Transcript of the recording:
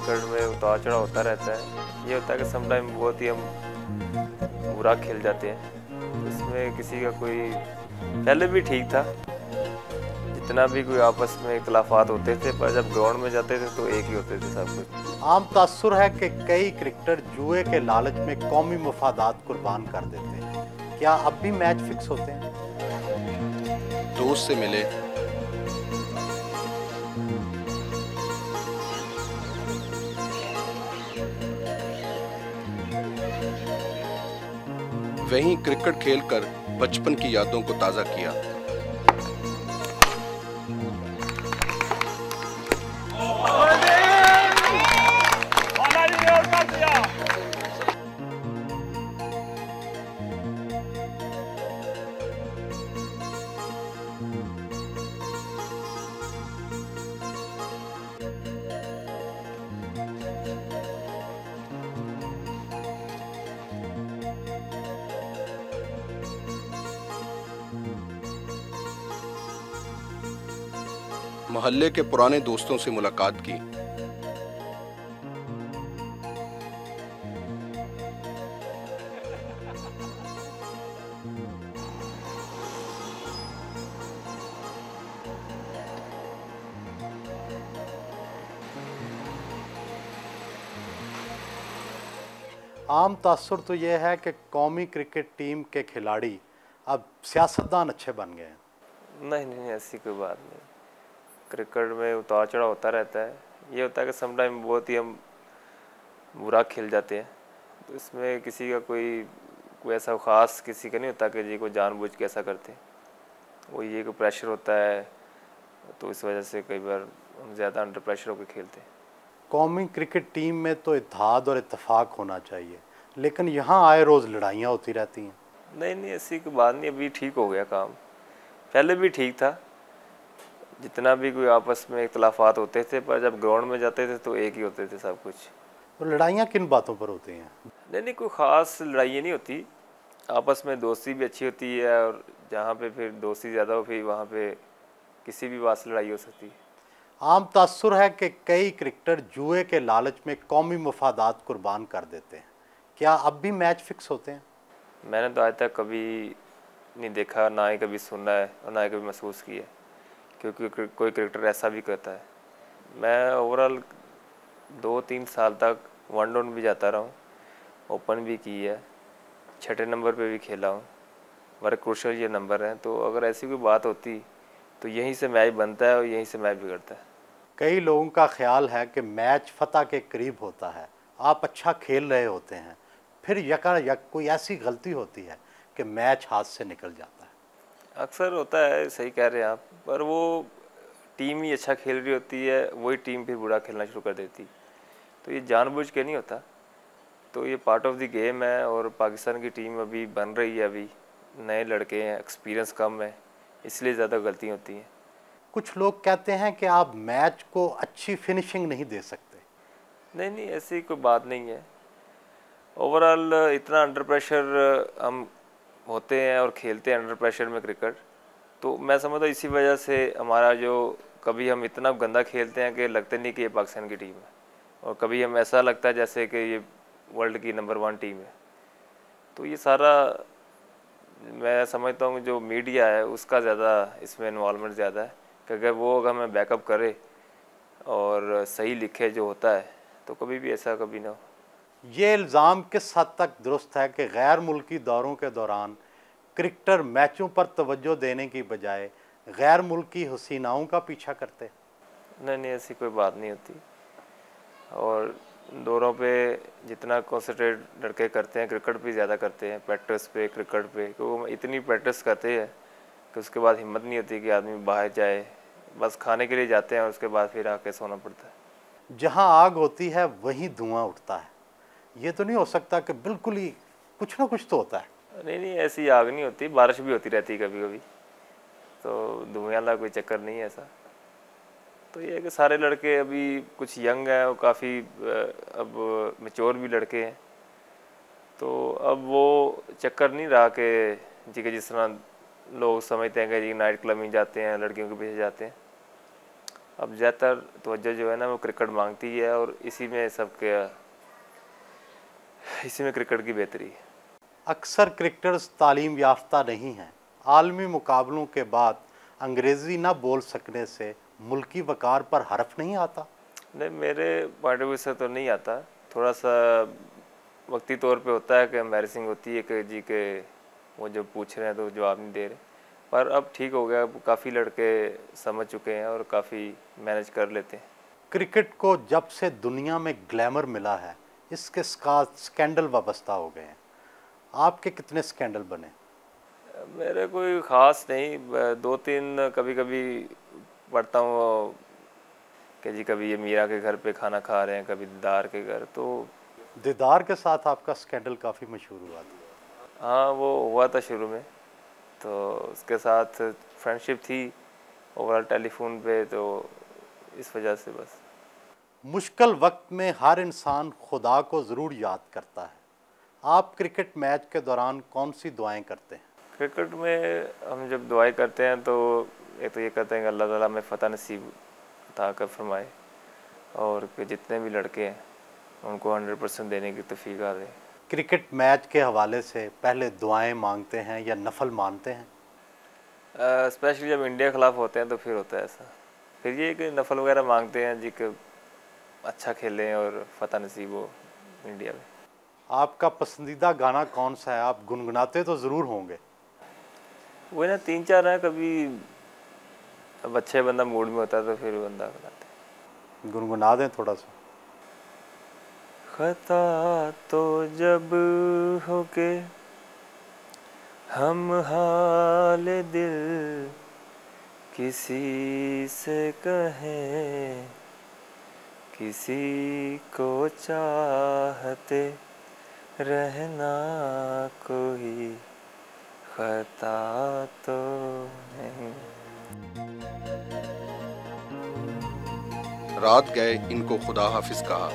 Cricket में उतार चढ़ाव होता रहता है। ये होता है कि समटाइम बहुत ही हम बुरा खेल जाते हैं, तो इसमें किसी का कोई पहले भी ठीक था, जितना भी कोई आपस में इख्तलाफात होते थे, पर जब ग्राउंड में जाते थे तो एक ही होते थे सब कुछ। आम तासुर है कि कई क्रिकेटर जुए के लालच में कौमी मफादात कुर्बान कर देते हैं। क्या अब भी मैच फिक्स होते हैं? दोस्त से मिले, वहीं क्रिकेट खेलकर बचपन की यादों को ताजा किया। मोहल्ले के पुराने दोस्तों से मुलाकात की। आम तासुर तो ये है कि कौमी क्रिकेट टीम के खिलाड़ी अब सियासतदान अच्छे बन गए हैं। नहीं नहीं, ऐसी कोई बात नहीं। क्रिकेट में उतार चढ़ाव होता रहता है। ये होता है कि समटाइम बहुत ही हम बुरा खेल जाते हैं, तो इसमें किसी का कोई ऐसा ख़ास किसी का नहीं होता कि जी को जानबूझ के ऐसा करते हैं। वो ये कोई प्रेशर होता है, तो इस वजह से कई बार हम ज़्यादा अंडर प्रेशर होकर खेलते हैं। कौमी क्रिकेट टीम में तो इत्तेहाद और इत्तेफाक होना चाहिए, लेकिन यहाँ आए रोज़ लड़ाइयाँ होती रहती हैं। नहीं नहीं, ऐसी कोई बात नहीं। अभी ठीक हो गया काम, पहले भी ठीक था, जितना भी कोई आपस में इख्तलाफात होते थे, पर जब ग्राउंड में जाते थे तो एक ही होते थे सब कुछ। तो लड़ाइयाँ किन बातों पर होती हैं? नहीं नहीं, कोई ख़ास लड़ाई नहीं होती। आपस में दोस्ती भी अच्छी होती है, और जहाँ पे फिर दोस्ती ज़्यादा हो फिर वहाँ पे किसी भी बात से लड़ाई हो सकती है। आम तासुर है कि कई क्रिकेटर जुए के लालच में कौमी मफादात कुर्बान कर देते हैं। क्या अब भी मैच फिक्स होते हैं? मैंने तो आज तक कभी नहीं देखा, ना ही कभी सुना है और ना ही कभी महसूस किया है, क्योंकि कोई क्रिकेटर ऐसा भी करता है। मैं ओवरऑल 2-3 साल तक वन डाउन भी जाता रहा हूँ, ओपन भी की है, 6ठे नंबर पे भी खेला हूँ। बड़े क्रूशल ये नंबर हैं, तो अगर ऐसी कोई बात होती तो यहीं से मैच बनता है और यहीं से मैच बिगड़ता है। कई लोगों का ख्याल है कि मैच फतह के करीब होता है, आप अच्छा खेल रहे होते हैं, फिर यकायक कोई ऐसी गलती होती है कि मैच हाथ से निकल जाता है। अक्सर होता है, सही कह रहे हैं आप, पर वो टीम ही अच्छा खेल रही होती है, वही टीम फिर बुरा खेलना शुरू कर देती। तो ये जानबूझ के नहीं होता, तो ये पार्ट ऑफ द गेम है। और पाकिस्तान की टीम अभी बन रही है, अभी नए लड़के हैं, एक्सपीरियंस कम है, इसलिए ज़्यादा गलतियाँ होती हैं। कुछ लोग कहते हैं कि आप मैच को अच्छी फिनिशिंग नहीं दे सकते। नहीं नहीं, ऐसी कोई बात नहीं है। ओवरऑल इतना अंडर प्रेशर हम होते हैं और खेलते हैं अंडर प्रेशर में क्रिकेट, तो मैं समझता हूँ इसी वजह से हमारा जो कभी हम इतना गंदा खेलते हैं कि लगता नहीं कि ये पाकिस्तान की टीम है, और कभी हम ऐसा लगता है जैसे कि ये वर्ल्ड की नंबर 1 टीम है। तो ये सारा मैं समझता हूँ जो मीडिया है उसका ज़्यादा इसमें इन्वॉल्वमेंट ज़्यादा है, कि अगर वो अगर हमें बैकअप करे और सही लिखे जो होता है, तो कभी भी ऐसा कभी ना हो। ये इल्ज़ाम किस हद तक दुरुस्त है कि गैर मुल्की दौरों के दौरान क्रिकेटर मैचों पर तवज्जो देने की बजाय गैर मुल्की हसीनाओं का पीछा करते? नहीं नहीं, ऐसी कोई बात नहीं होती। और दौरों पे जितना कॉन्सेंट्रेट लड़के करते हैं, क्रिकेट पे ज़्यादा करते हैं, प्रैक्टिस पे, क्रिकेट पे, क्योंकि वो इतनी प्रैक्टिस करते हैं कि उसके बाद हिम्मत नहीं होती कि आदमी बाहर जाए, बस खाने के लिए जाते हैं और उसके बाद फिर आके सोना पड़ता है। जहां आग होती है वहीं धुआं उठता है। ये तो नहीं हो सकता कि बिल्कुल ही कुछ ना कुछ तो होता है। नहीं नहीं, ऐसी आग नहीं होती, बारिश भी होती रहती है कभी कभी, तो धुएं वाला कोई चक्कर नहीं है ऐसा। तो ये है कि सारे लड़के अभी कुछ यंग हैं और काफ़ी अब मैच्योर भी लड़के हैं, तो अब वो चक्कर नहीं रहा कि जी के जिस तरह लोग समझते हैं कि जी नाइट क्लब में जाते हैं, लड़कियों के पीछे जाते हैं। अब ज़्यादातर तवज्जो जो है ना वो क्रिकेट मांगती है, और इसी में क्रिकेट की बेहतरी है। अक्सर क्रिकेटर्स तालीम याफ्ता नहीं हैं। आलमी मुकाबलों के बाद अंग्रेज़ी ना बोल सकने से मुल्की वक़ार पर हर्फ नहीं आता? नहीं, मेरे पॉइंट ऑफ व्यू से तो नहीं आता। थोड़ा सा वक्ती तौर पे होता है कि एम्बैरेसिंग होती है कि जी के वो जब पूछ रहे हैं तो जवाब नहीं दे रहे, पर अब ठीक हो गया। अब काफ़ी लड़के समझ चुके हैं और काफ़ी मैनेज कर लेते हैं। क्रिकेट को जब से दुनिया में ग्लैमर मिला है, इसके साथ स्कैंडल वाबस्ता हो गए हैं। आपके कितने स्कैंडल बने? मेरे कोई ख़ास नहीं, 2-3 कभी कभी पढ़ता हूँ कि जी कभी ये मीरा के घर पे खाना खा रहे हैं, कभी दीदार के घर। तो दीदार के साथ आपका स्कैंडल काफ़ी मशहूर हुआ था। हाँ, वो हुआ था शुरू में, तो उसके साथ फ्रेंडशिप थी ओवरऑल टेलीफोन पे, तो इस वजह से बस। मुश्किल वक्त में हर इंसान खुदा को ज़रूर याद करता है। आप क्रिकेट मैच के दौरान कौन सी दुआएं करते हैं? क्रिकेट में हम जब दुआएं करते हैं तो एक तो ये कहते हैं कि अल्लाह ताला में फ़तह नसीब अता कर फरमाए, और कि जितने भी लड़के हैं उनको 100% देने की तौफीक आ दे। क्रिकेट मैच के हवाले से पहले दुआएं मांगते हैं या नफल मानते हैं? स्पेशली जब इंडिया के ख़िलाफ़ होते हैं तो फिर होता है ऐसा। फिर ये कि नफल वगैरह मांगते हैं जी कि अच्छा खेलें और फ़तह नसीब हो इंडिया में। आपका पसंदीदा गाना कौन सा है? आप गुनगुनाते तो ज़रूर होंगे। वही ना, 3-4 है। कभी अब अच्छे बंदा मूड में होता है तो फिर बंदा गाता है। गुनगुना दें थोड़ा सा। खता तो जब हो के हम हाल दिल किसी से कहें, किसी को चाहते रहना कोई खता तो नहीं। रात गए इनको खुदा हाफिज कहा,